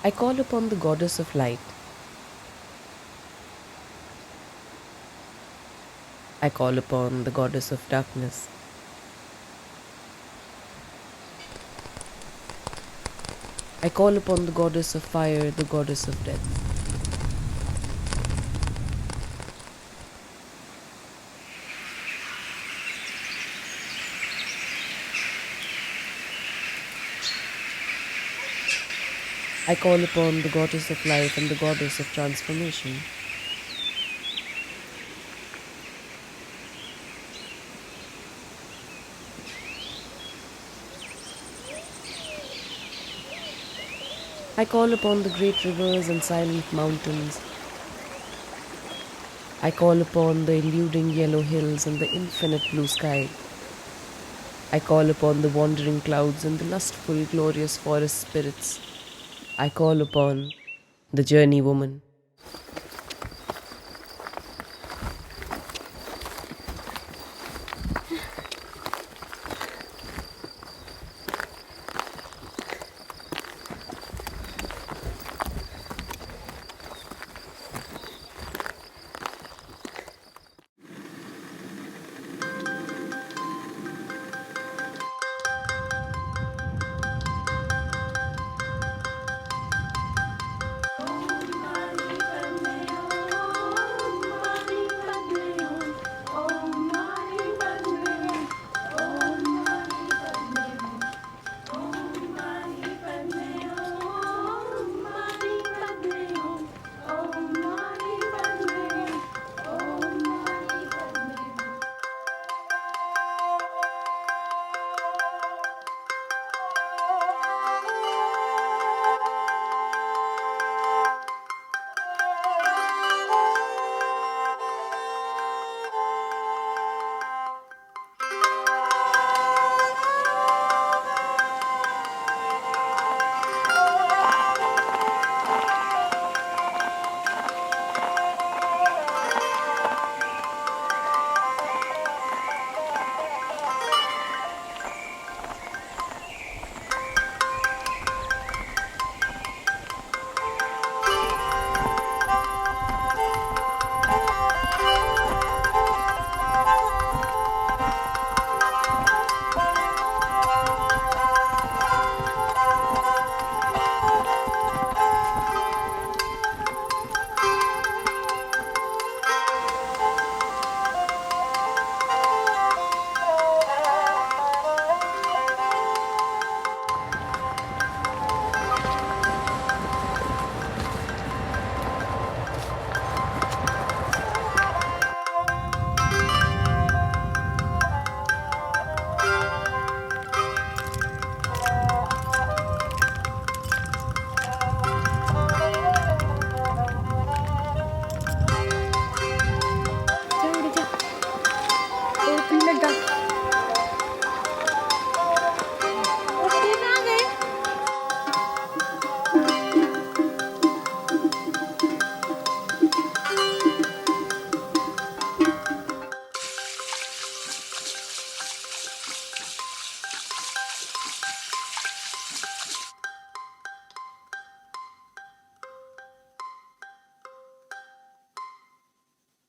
I call upon the goddess of light. I call upon the goddess of darkness. I call upon the goddess of fire, the goddess of death. I call upon the goddess of life and the goddess of transformation. I call upon the great rivers and silent mountains. I call upon the eluding yellow hills and the infinite blue sky. I call upon the wandering clouds and the lustful, glorious forest spirits. I call upon the journey woman.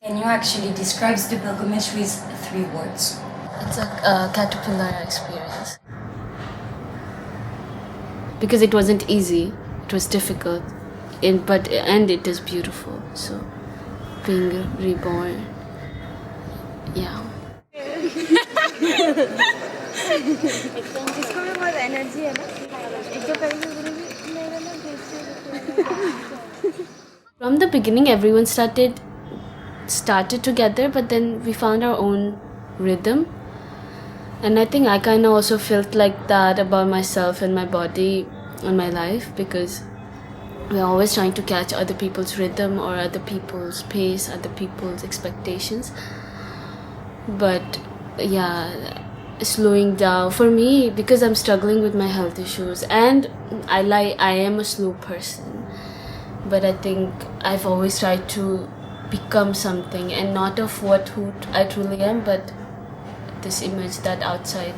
Can you actually describe the pilgrimage with 3 words? It's a caterpillar experience. Because it wasn't easy, it was difficult, and it is beautiful. So, being reborn, yeah. From the beginning, everyone started together, but then we found our own rhythm. And I think I kind of also felt like that about myself and my body and my life, because we're always trying to catch other people's rhythm or other people's pace, other people's expectations. But yeah, slowing down for me, because I'm struggling with my health issues, and I am a slow person, but I think I've always tried to become something, and not of who I truly am, but this image that outside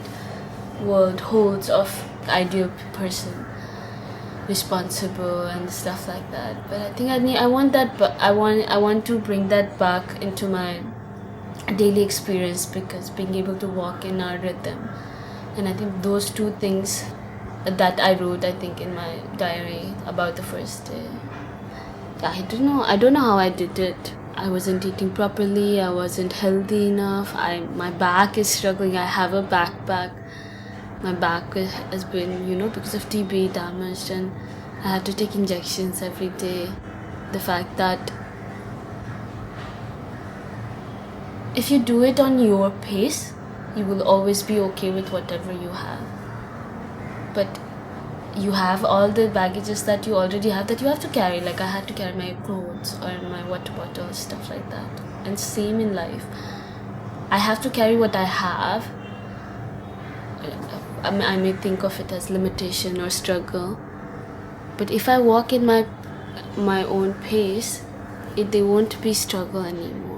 world holds of ideal person. responsible and stuff like that. But I think I want that, but I want to bring that back into my daily experience, because being able to walk in our rhythm. And I think those two things that I wrote, I think, in my diary about the first day. I don't know how I did it. I wasn't eating properly, I wasn't healthy enough, my back is struggling. I have a backpack. My back has been, because of TB, damaged, and I have to take injections every day. The fact that if you do it on your pace, you will always be okay with whatever you have. But you have all the baggages that you already have that you have to carry. Like I had to carry my clothes or my water bottle, stuff like that. And same in life. I have to carry what I have. I may think of it as limitation or struggle. But if I walk in my own pace, they won't be struggle anymore.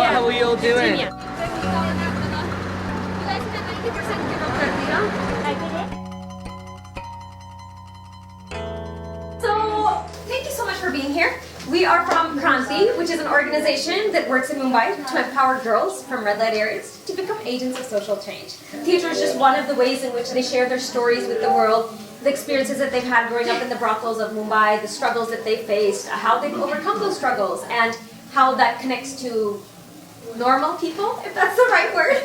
How are you all doing? So, thank you so much for being here. We are from Kranti, which is an organization that works in Mumbai to empower girls from red light areas to become agents of social change. Theatre is just one of the ways in which they share their stories with the world, the experiences that they've had growing up in the brothels of Mumbai, the struggles that they faced, how they've overcome those struggles, and how that connects to normal people, if that's the right word.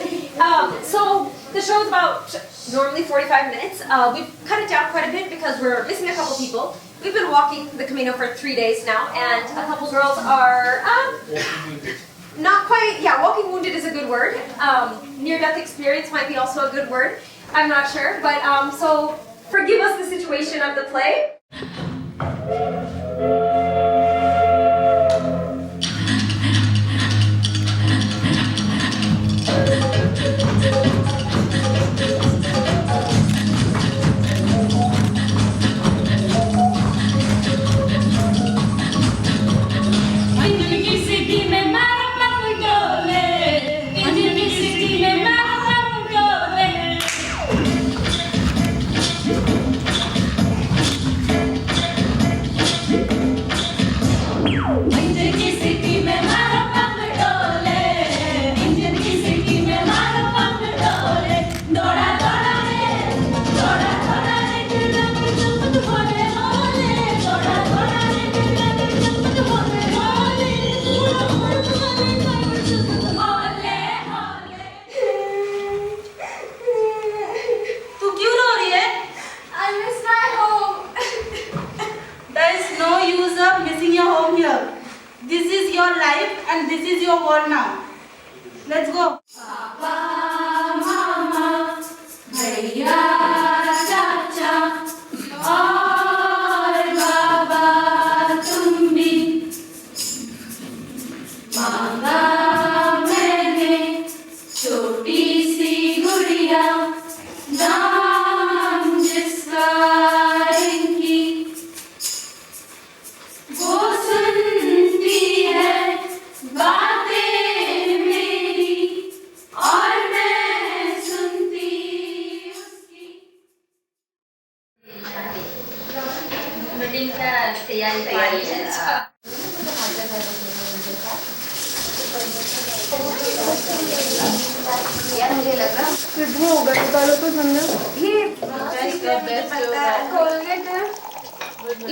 So the show is about normally 45 minutes. We've cut it down quite a bit because we're missing a couple people. We've been walking the Camino for 3 days now, and a couple girls are not quite, walking wounded is a good word. Near-death experience might be also a good word. I'm not sure, but so forgive us the situation of the play. This is your life and this is your world now. Let's go.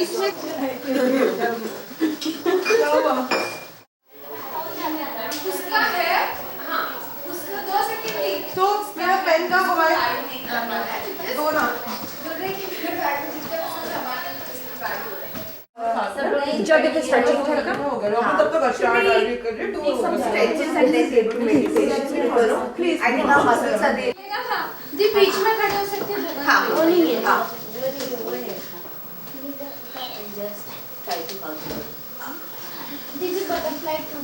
इसमें तो मेरा pen का mobile दो ना जब इतना stretching हो गया तब तक अच्छा डायरी कर रही two stretches and then able to meditation करो please I think our muscles are there जी बीच में खड़े हो सकते हैं हाँ बोलेंगे हाँ दीदी बटरफ्लाई टू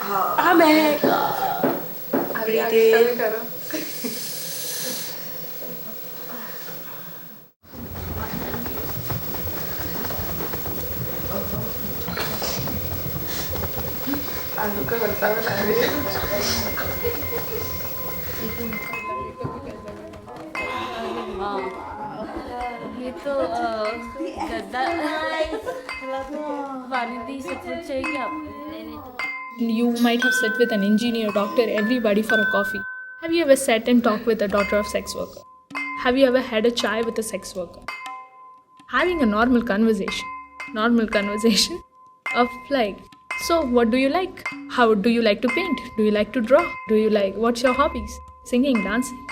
हाँ मैं करो आलू का भरता बना रही है ये तो गद्दा वानिती सब कुछ चाहिए क्या You might have sat with an engineer, doctor, everybody for a coffee. Have you ever sat and talked with a daughter of sex worker? Have you ever had a chai with a sex worker? Having a normal conversation of like, so what do you like? How do you like to paint? Do you like to draw? Do you like, what's your hobbies? Singing, dancing.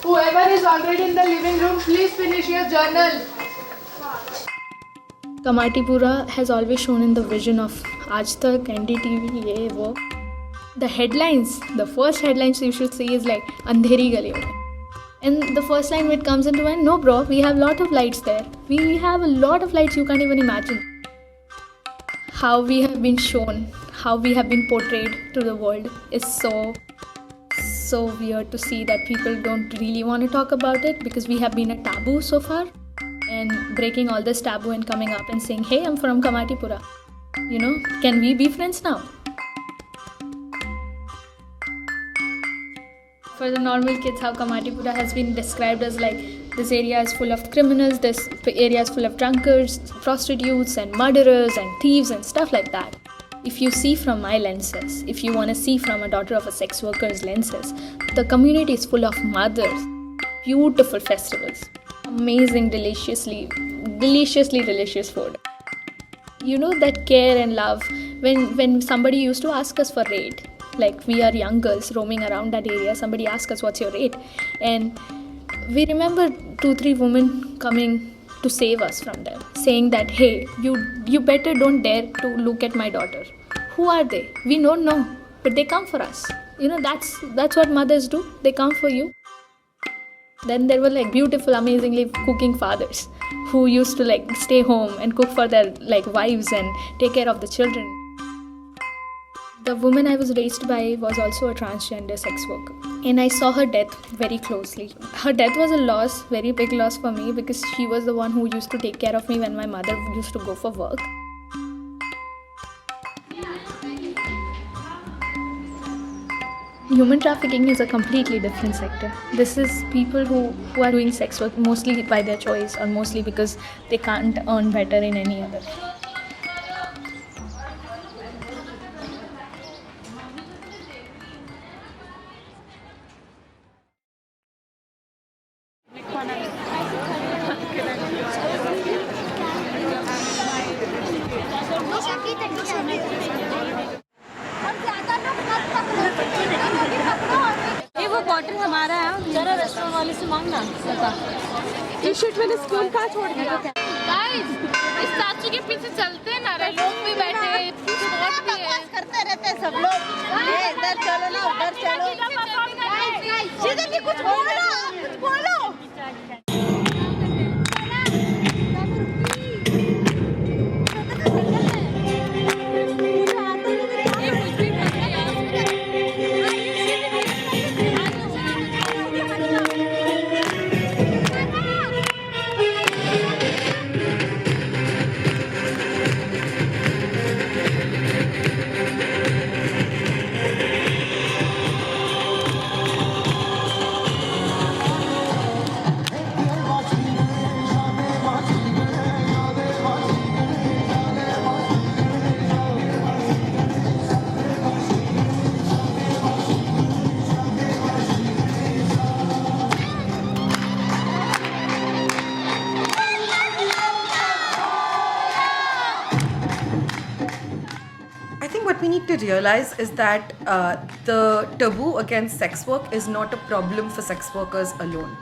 Whoever is already in the living room, please finish your journal. Kamatipura has always shown in the vision of Aaj Tak, NDTV, ye, wo. The headlines, the first headlines you should see is like Andheri Gali Mein. And the first line which comes into mind, no bro, we have lot of lights there. We have a lot of lights you can't even imagine. How we have been shown, how we have been portrayed to the world is so weird to see that people don't really want to talk about it because we have been a taboo so far. And breaking all this taboo and coming up and saying, hey, I'm from Kamatipura. You know, can we be friends now? For the normal kids, how Kamatipura has been described as like, this area is full of criminals, this area is full of drunkards, prostitutes and murderers and thieves and stuff like that. If you see from my lenses, if you want to see from a daughter of a sex worker's lenses, the community is full of mothers, beautiful festivals, amazing, deliciously delicious food. You know, that care and love, when somebody used to ask us for rate, like we are young girls roaming around that area, somebody asked us what's your rate, and we remember 2-3 women coming to save us from them, saying that, hey, you better don't dare to look at my daughter. Who are they? We don't know, but they come for us. You know, that's what mothers do. They come for you. Then there were like beautiful, amazingly cooking fathers who used to like stay home and cook for their like wives and take care of the children. The woman I was raised by was also a transgender sex worker, and I saw her death very closely. Her death was a loss, very big loss for me, because she was the one who used to take care of me when my mother used to go for work. Human trafficking is a completely different sector. This is people who are doing sex work mostly by their choice or mostly because they can't earn better in any other. ये वो bottle हमारा है, जरा restaurant वाले से मांगना। ये shit मैंने स्कूल कहाँ छोड़ दिया? गाइस, इस स्टैचू के पीछे चलते हैं ना, लोग भी बैठे हैं, स्पॉट भी है। करते रहते हैं सब लोग ये इधर चलो ना उधर चलो सीधे भी कुछ बोलो to realize is that the taboo against sex work is not a problem for sex workers alone.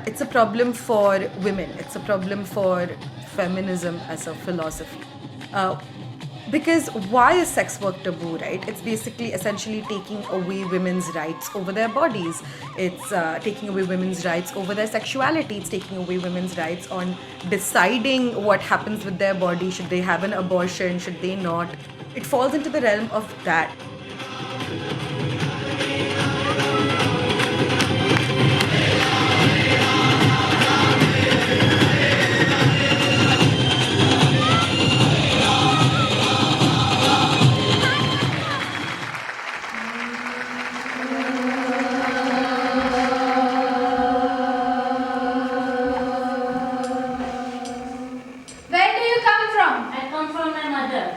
It's a problem for women. It's a problem for feminism as a philosophy. Because why is sex work taboo, right? It's basically essentially taking away women's rights over their bodies. It's taking away women's rights over their sexuality. It's taking away women's rights on deciding what happens with their body. Should they have an abortion? Should they not? It falls into the realm of that. Where do you come from? I come from my mother.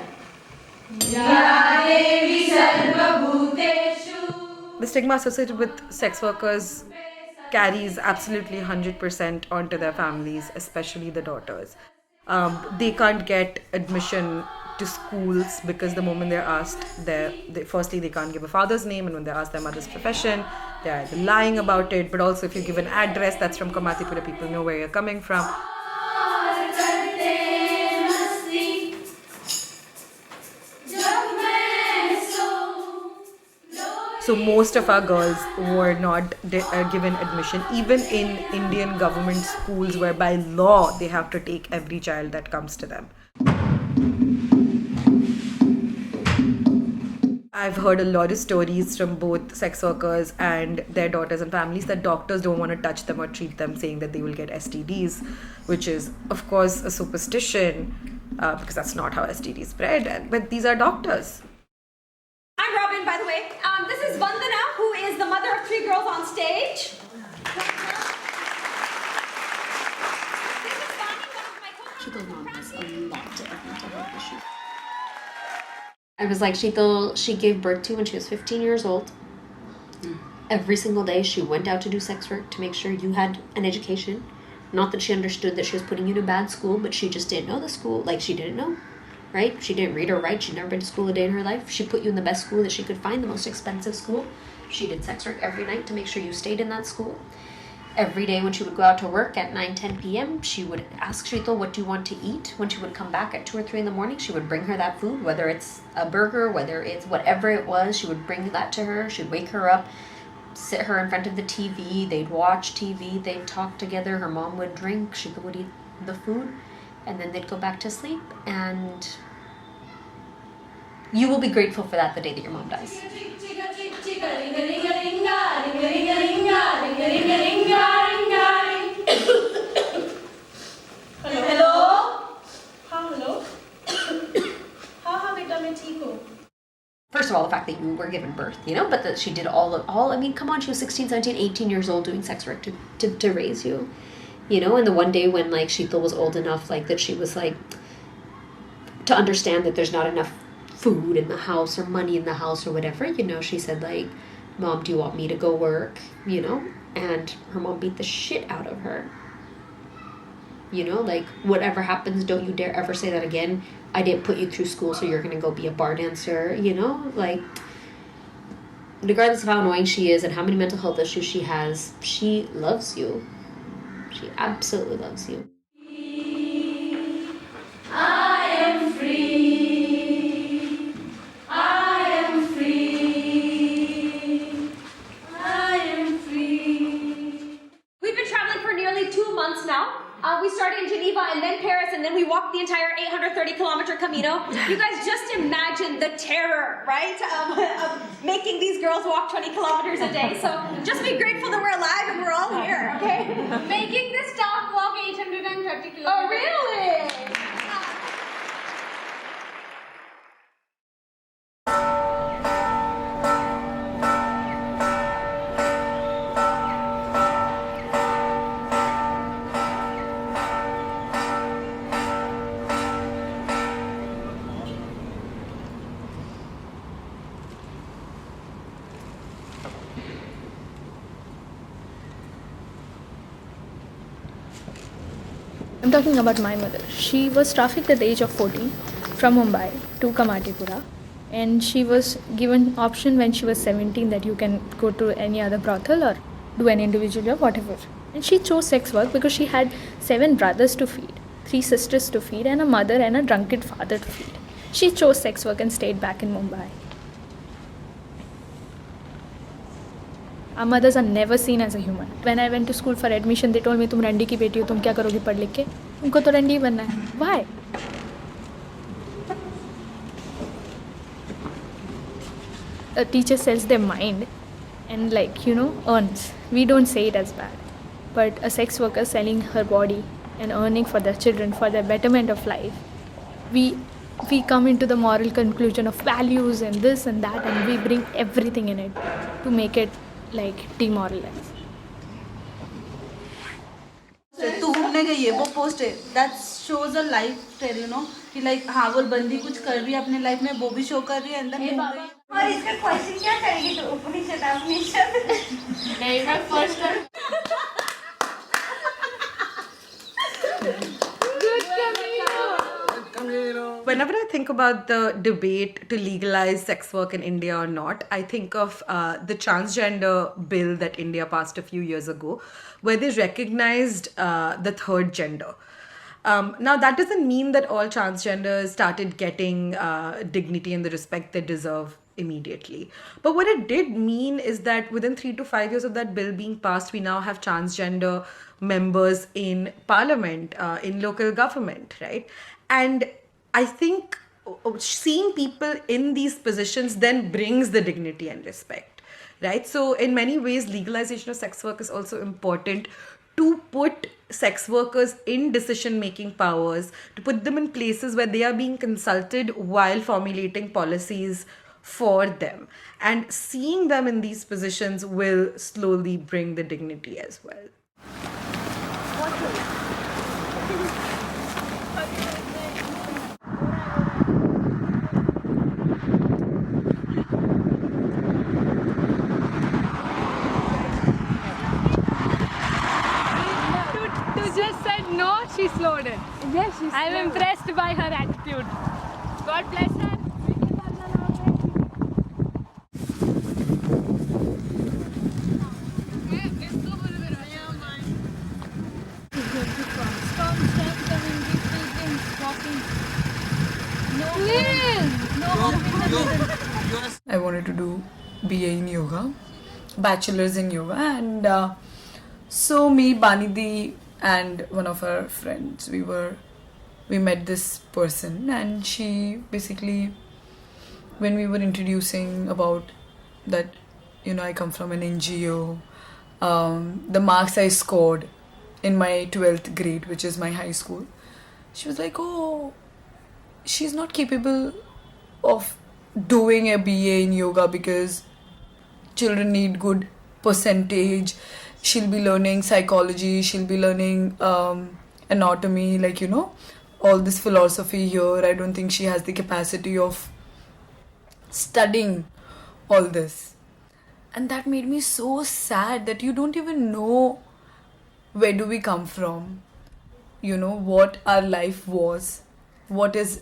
The stigma associated with sex workers carries absolutely 100% onto their families, especially the daughters. They can't get admission to schools because the moment they're asked, firstly they can't give a father's name, and when they're asked their mother's profession, they're either lying about it, but also if you give an address that's from Kamatipura, people know where you're coming from. So most of our girls were not given admission, even in Indian government schools, where by law they have to take every child that comes to them. I've heard a lot of stories from both sex workers and their daughters and families that doctors don't want to touch them or treat them, saying that they will get STDs, which is, of course, a superstition because that's not how STDs spread. But these are doctors. I'm Robin, by the way. This is Vandana, who is the mother of 3 girls on stage. Sheetal's mom has a lot to mental health issues. I was like, Sheetal, she gave birth to when she was 15 years old. Every single day she went out to do sex work to make sure you had an education. Not that she understood that she was putting you in a bad school, but she just didn't know the school. Like, she didn't know, right? She didn't read or write. She'd never been to school a day in her life. She put you in the best school that she could find, the most expensive school. She did sex work every night to make sure you stayed in that school. Every day when she would go out to work at 9-10 p.m., she would ask Sheetal, what do you want to eat? When she would come back at 2 or 3 in the morning, she would bring her that food, whether it's a burger, whether it's whatever it was, she would bring that to her. She'd wake her up, sit her in front of the TV, they'd watch TV, they'd talk together, her mom would drink, she would eat the food, and then they'd go back to sleep. And you will be grateful for that the day that your mom dies. First of all, the fact that you were given birth, but that she did I mean, come on, she was 16, 17, 18 years old doing sex work to raise you, and the one day when, like, Sheetal was old enough, like, that she was, like, to understand that there's not enough food in the house or money in the house or whatever, she said, like, Mom, do you want me to go work, and her mom beat the shit out of her. Like, whatever happens, don't you dare ever say that again. I didn't put you through school so you're gonna go be a bar dancer, like, regardless of how annoying she is and how many mental health issues she has, she loves you. She absolutely loves you. I am free. I am free. I am free. We've been traveling for nearly 2 months now. We started in Geneva and then Paris, and then we walked the entire 830-kilometer Camino. You guys just imagine the terror, right, of making these girls walk 20 kilometers a day. So just be grateful that we're alive and we're all here, okay? Making the staff walk 830 kilometers. Oh, really? I'm talking about my mother. She was trafficked at the age of 14 from Mumbai to Kamatipura and she was given option when she was 17 that you can go to any other brothel or do an individual job, whatever. And she chose sex work because she had 7 brothers to feed, 3 sisters to feed, and a mother and a drunken father to feed. She chose sex work and stayed back in Mumbai. Our mothers are never seen as a human. When I went to school for admission, they told me, तुम रंडी की बेटी हो, तुम क्या करोगी पढ़ लिख के? तुमको तो रंडी बनना है. Why? A teacher sells their mind and earns. We don't say it as bad. But a sex worker selling her body and earning for their children, for their betterment of life, we come into the moral conclusion of values and this and that, and we bring everything in it to make it demoralized. तू घूमने गई है वो post है that shows a life tale कि हाँ वो बंदी कुछ कर रही है अपने लाइफ में वो भी शो कर रही है अंदर और इसका क्वेश्चन क्या करेगी तो उपनिषद नहीं मैं first Whenever I think about the debate to legalize sex work in India or not, I think of the transgender bill that India passed a few years ago, where they recognized the third gender. Now, that doesn't mean that all transgenders started getting dignity and the respect they deserve immediately. But what it did mean is that within 3 to 5 years of that bill being passed, we now have transgender members in parliament, in local government, right? And I think seeing people in these positions then brings the dignity and respect, right? So in many ways, legalization of sex work is also important to put sex workers in decision-making powers, to put them in places where they are being consulted while formulating policies for them. And seeing them in these positions will slowly bring the dignity as well. Just said no, she slowed it. Yes, she's I'm impressed by her attitude. God bless her. I wanted to do BA in yoga, bachelor's in yoga, and so me, Banidhi, and one of our friends, we met this person, and she basically, when we were introducing about that, I come from an NGO, the marks I scored in my 12th grade, which is my high school, she was like, oh, she's not capable of doing a BA in yoga because children need good percentage. She'll be learning psychology, she'll be learning anatomy, all this philosophy here. I don't think she has the capacity of studying all this. And that made me so sad that you don't even know where do we come from, what our life was, what is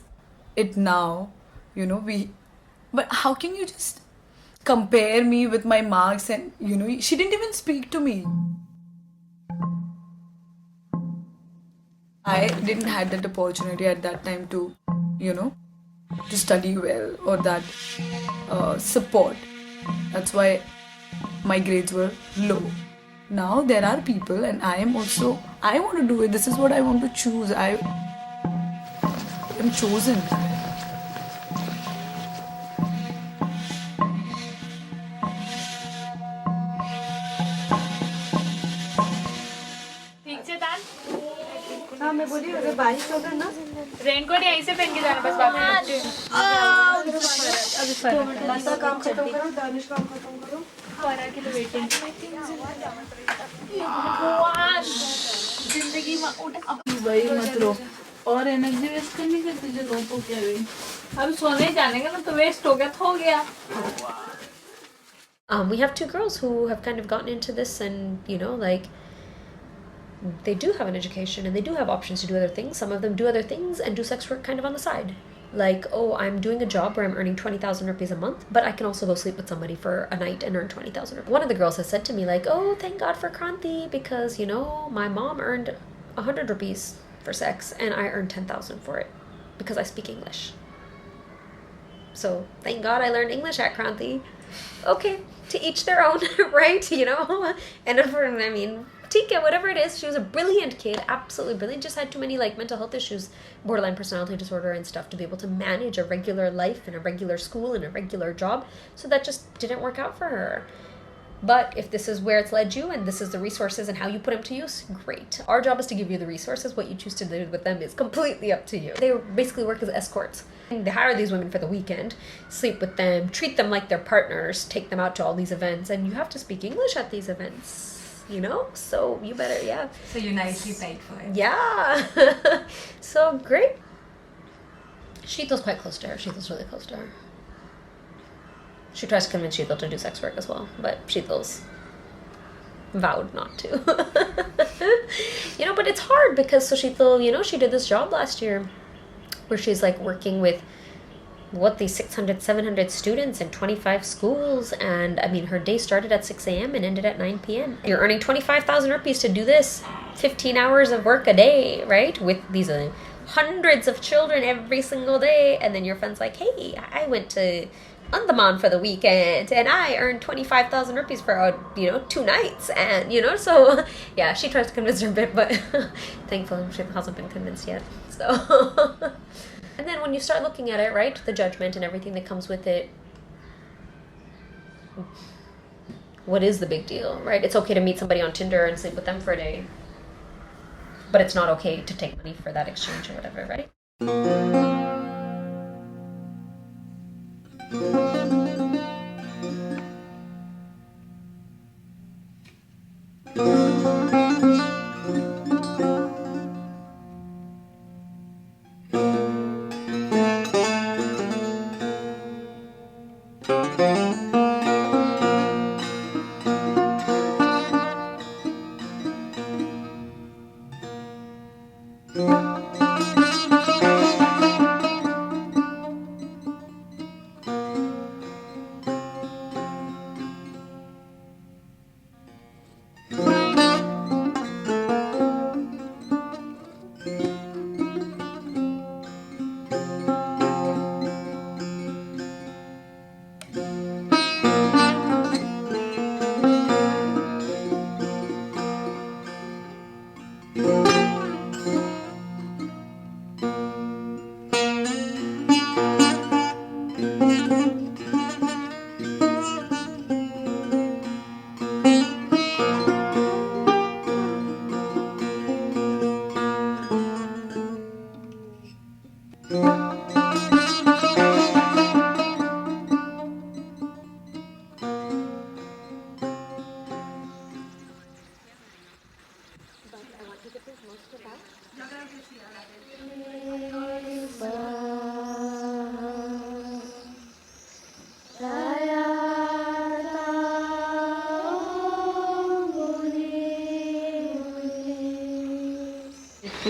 it now, but how can you just compare me with my marks? And she didn't even speak to me. I didn't have that opportunity at that time to to study well, or that support. That's why my grades were low. Now there are people, and I want to do it. This is what I want to choose. I am chosen. हाँ मैं बोली अगर बारिश होगा ना raincoat यहीं से पहन के जाना बस बाकी लता काम खत्म करो दानिश काम खत्म करो फरा की तो वेटिंग जिंदगी में उठ भाई मत रो और एनर्जी वेस्ट करनी है तुझे रो तो क्या हुई अब सोने जाने का ना तो वेस्ट हो गया We have 2 girls who have kind of gotten into this, and they do have an education and they do have options to do other things. Some of them do other things and do sex work kind of on the side. Like, oh, I'm doing a job where I'm earning 20,000 rupees a month, but I can also go sleep with somebody for a night and earn 20,000 rupees. One of the girls has said to me, like, oh, thank God for Kranti, because, you know, my mom earned 100 rupees for sex and I earned 10,000 for it because I speak English. So thank God I learned English at Kranti. Okay, to each their own, right? You know? And I mean, Tika, whatever it is, she was a brilliant kid, absolutely brilliant, just had too many like mental health issues, borderline personality disorder and stuff to be able to manage a regular life and a regular school and a regular job. So that just didn't work out for her. But if this is where it's led you and this is the resources and how you put them to use, great. Our job is to give you the resources. What you choose to do with them is completely up to you. They basically work as escorts. They hire these women for the weekend, sleep with them, treat them like their partners, take them out to all these events, and you have to speak English at these events, you know? So you better, yeah. So you're nicely paid for it. Yeah. So great. Sheetal's quite close to her. Sheetal's really close to her. She tries to convince Sheetal to do sex work as well, but Sheetal's vowed not to. You know, but it's hard because so Sheetal, you know, she did this job last year where she's like working with these 600, 700 students in 25 schools. And I mean, her day started at 6 a.m. and ended at 9 p.m. You're earning 25,000 rupees to do this 15 hours of work a day, right? With these hundreds of children every single day. And then your friend's like, hey, I went to Andaman for the weekend and I earned 25,000 rupees for 2 nights, and so yeah, she tries to convince her a bit, but thankfully she hasn't been convinced yet. So and then when you start looking at it, right, the judgment and everything that comes with it, what is the big deal, right? It's okay to meet somebody on Tinder and sleep with them for a day, but it's not okay to take money for that exchange or whatever, right?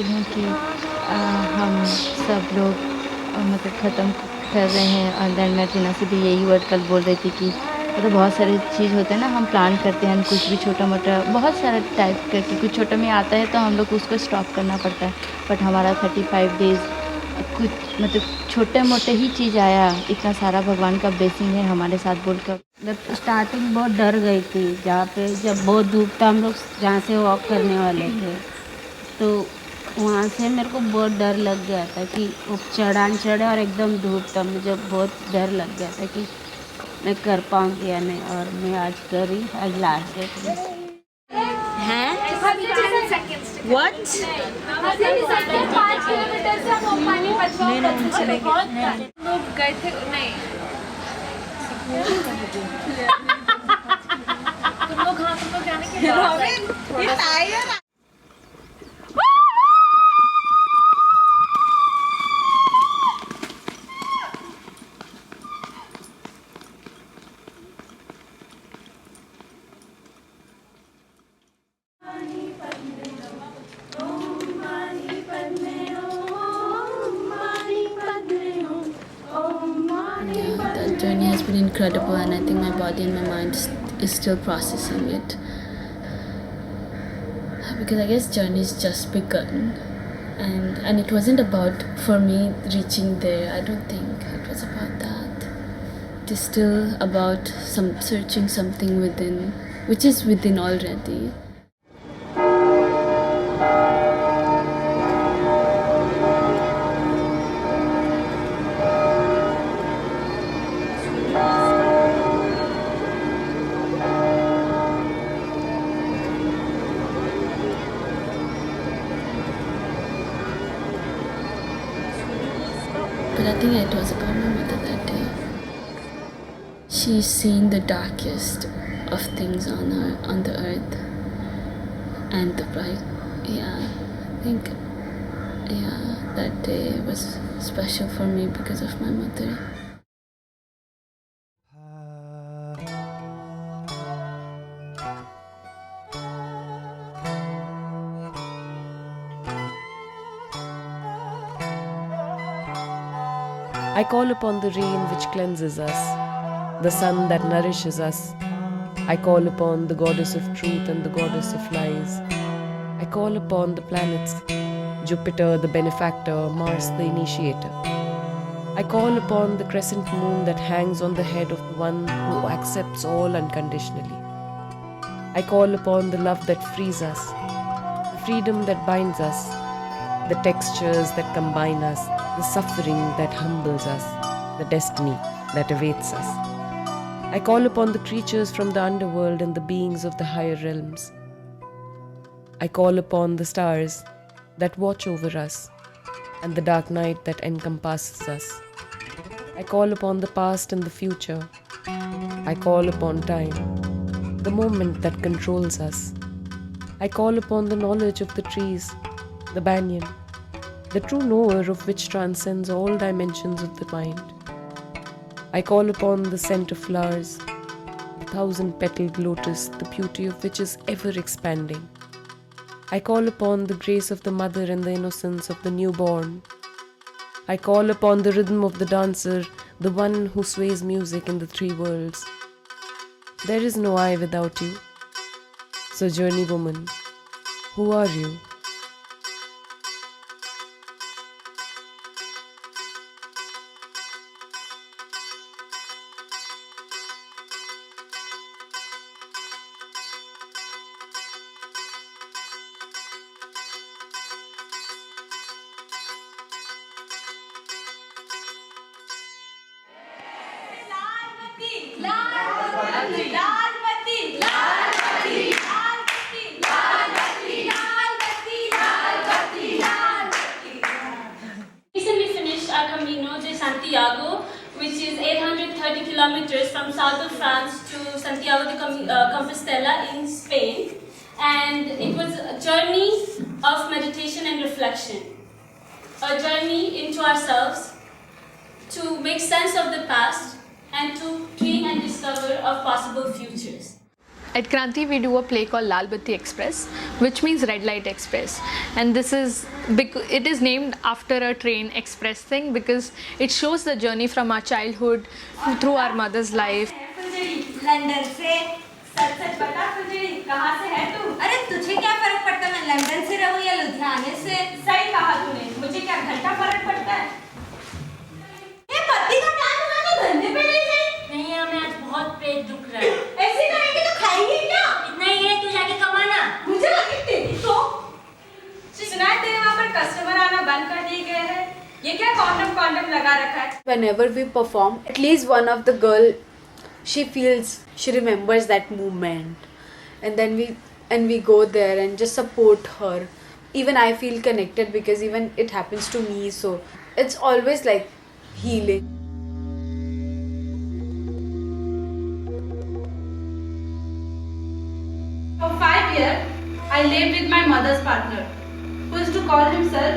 हूँ कि हम सब लोग मतलब ख़त्म कर रहे हैं। और देन मैं टीना से भी यही वर्ड कल बोल रही थी कि मतलब बहुत सारी चीज़ होते हैं ना, हम प्लान करते हैं कुछ भी छोटा मोटा बहुत सारा टाइप करके कुछ छोटा में आता है तो हम लोग उसको स्टॉप करना पड़ता है। बट हमारा 35 डेज़ कुछ मतलब छोटे मोटे ही चीज़ आया, इतना सारा भगवान का ब्लेसिंग है हमारे साथ बोलकर। मतलब स्टार्टिंग बहुत डर गई थी, जहाँ पे जब बहुत धूप था, हम लोग जहाँ से वॉक करने वाले थे तो वहाँ से मेरे को बहुत डर लग गया था कि वो चढ़ान चढ़े और एकदम धूप था। मुझे बहुत डर लग गया था कि मैं कर पाऊँगी या नहीं, और मैं आज करी, आज लास्ट डे हैं व्हाट लोग गए थे नहीं तुम लोग जाने के बाद been incredible, and I think my body and my mind is still processing it. Because I guess journey's just begun, and it wasn't about, for me, reaching there. I don't think it was about that. It is still about searching something within, which is within already. But I think it was about my mother that day. She's seen the darkest of things on the earth, and the bright. Yeah, I think. Yeah, that day was special for me because of my mother. I call upon the rain which cleanses us, the sun that nourishes us. I call upon the goddess of truth and the goddess of lies. I call upon the planets, Jupiter the benefactor, Mars the initiator. I call upon the crescent moon that hangs on the head of the one who accepts all unconditionally. I call upon the love that frees us, the freedom that binds us, the textures that combine us, the suffering that humbles us, the destiny that awaits us. I call upon the creatures from the underworld and the beings of the higher realms. I call upon the stars that watch over us and the dark night that encompasses us. I call upon the past and the future. I call upon time, the moment that controls us. I call upon the knowledge of the trees, the banyan, the true knower of which transcends all dimensions of the mind. I call upon the scent of flowers, the 1,000-petaled lotus, the beauty of which is ever expanding. I call upon the grace of the mother and the innocence of the newborn. I call upon the rhythm of the dancer, the one who sways music in the three worlds. There is no I without you. So journey woman, who are you? Recently finished our Camino de Santiago, which is 830 kilometers from south of France to Santiago de Compostela in Spain. And it was a journey of meditation and reflection. A journey into ourselves to make sense of the past and to dream and discover of possible futures. At Kranti, we do a play called Lal Batti Express, which means Red Light Express. And it is named after a train express thing because it shows the journey from our childhood through our mother's life. London से सच बता फुलझड़ी कहाँ से है तू? अरे तुझे क्या फर्क पड़ता मैं लंदन से रहूँ या लुधियाने से? सही कहा तूने, मुझे क्या घंटा फर्क पड़ता है? ये पति का क्या तुम्हारे धंधे पे नहीं गई? नहीं हमें आज बहुत पेट दुख रहा है। ऐसे करेंगे तो खाएंगे क्या? इतना ही है तू जाके कमाना। मुझे लगी तेरी तो। सुनाए तेरे वहाँ पर कस्टमर आना बंद कर दिए गए हैं। ये क्या कॉन्डम लगा रखा है? Whenever we perform, at least one of the girl, she remembers that moment, and then we go there and just support her. Even I feel connected because even it happens to me, so it's always like healing. For 5 years, I lived with my mother's partner, who used to call himself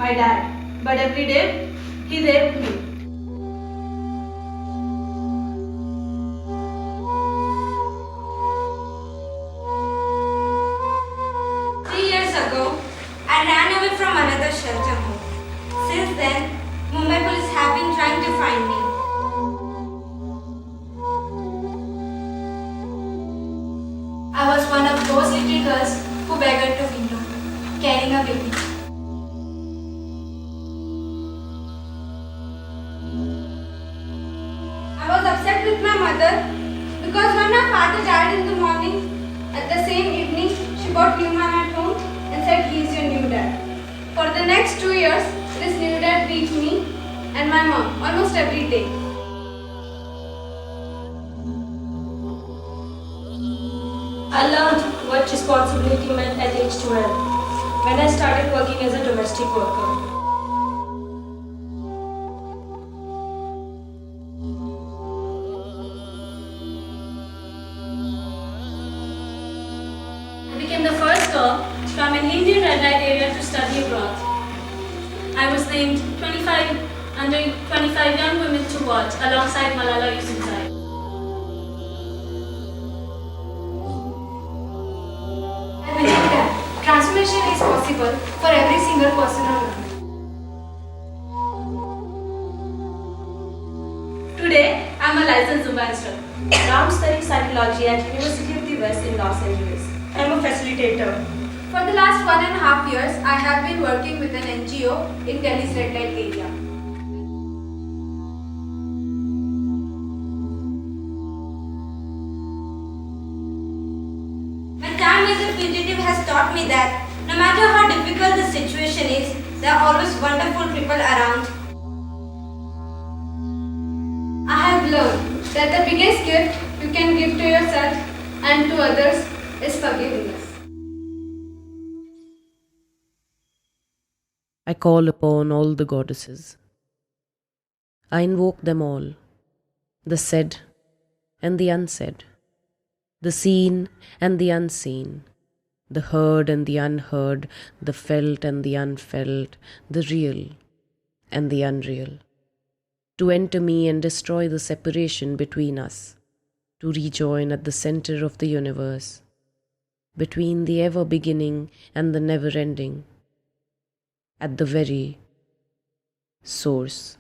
my dad. But every day, he raped me. I ran away from another shelter home. Since then, Mumbai police have been trying to find me. little girls who beg at the window, carrying a baby. I was upset with my mother because when my father died in the morning, at the same evening, she brought Newman at home and said he is your new dad. For the next 2 years, this new dad beat me and my mom almost every day. I learned what responsibility meant at age 12 when I started working as a domestic worker. I became the first girl from an Indian red light area to study abroad. I was named 25 under 25 young women to watch alongside Malala Yousafzai. I believe that transformation is possible for every single person on earth. Today, I'm a licensed Zumba instructor. Now I'm studying psychology at University of the West in Los Angeles. I'm a facilitator. For the last 1.5 years, I have been working with an NGO in Delhi's red light area. My time as a fugitive has taught me that no matter how difficult the situation is, there are always wonderful people around. I have learned that the biggest gift you can give to yourself and to others is forgiveness. I call upon all the goddesses. I invoke them all, the said and the unsaid, the seen and the unseen, the heard and the unheard, the felt and the unfelt, the real and the unreal, to enter me and destroy the separation between us, to rejoin at the center of the universe, between the ever beginning and the never ending, at the very source.